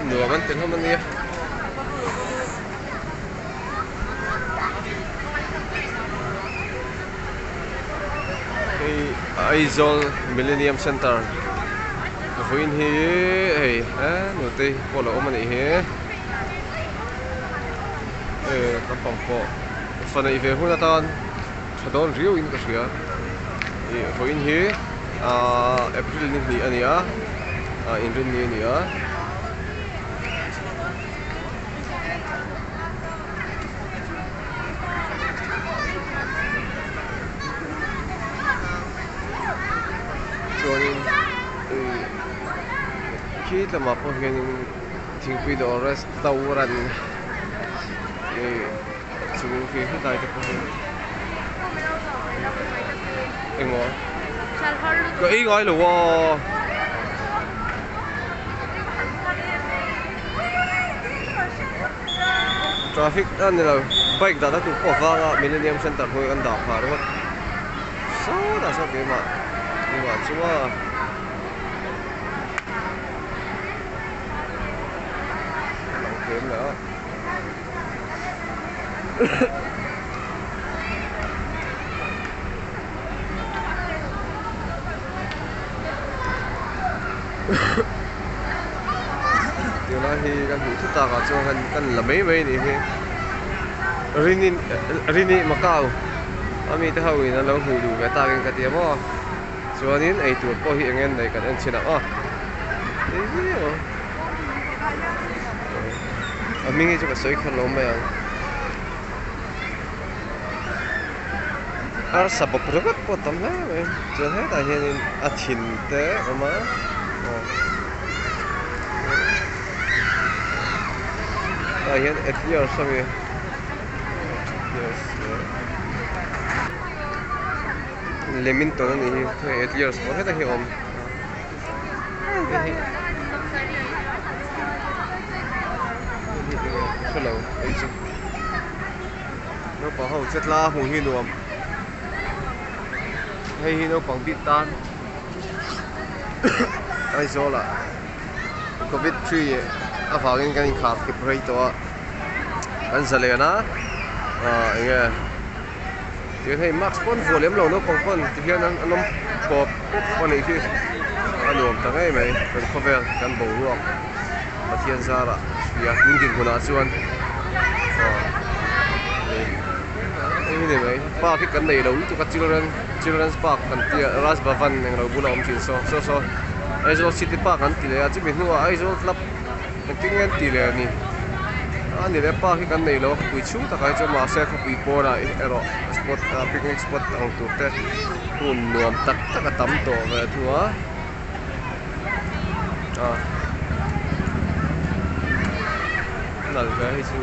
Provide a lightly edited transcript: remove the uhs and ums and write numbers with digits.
nửa vẫn tiền hôm nay cái Aizawl Millennium Center với in hi hey nửa tây có lỗ mà này he các phòng phố phần này về hôm nay đón riêu in cái gì với in hi April ni anh ya in rin ni ya khi làm apa yang tinggi do restoran chung khi kita itu engor có ý gọi là traffic anh là bike đã tụ bỏ vào Millennium Center thôi anh đạp phá rồi sao đã sao cái mà nhưng mà chú kiếm nữa điều này thì căn cứ chúng ta có cho căn là mấy này thì rini Macau ami ta hầu nó lâu hùi đủ cái ta cái tiệm á cho nên ấy tụi có hiện ngân này cần anh xin nào mình nghĩ cho cái sợi khăn lông này sập bọc rất có tầm đấy cho hết là hiện thìn té mà hiện giờ sao vậy lemon to này thôi giờ có hết là hiểu không hello nó có hậu chất la hùng hi nuông hay hi nó quảng bị tan ai zo là covid free à vào cái khám cái rate to anh sẽ lấy na nghe thì thấy max con volume lâu nó còn con thì hiện anh nó có con này chứ anh nuông thằng ấy mày còn cover căn bộ nuông mà thiên gia là ya những cái của nó chuan ini nih mai park cái này đâu itu kat children's park kan tia Ras Bhavan yang đâu bula om chin so Aizawl City Park kan ti le chu mi nuwa Aizawl Club kan ting ngan ti le ni ani le park kan nei lo pui chu ta kai chu ma se kha pui po ra ero spot picnic spot ang tu te hun nuam tak tak tam to ve thua nal ve hi chu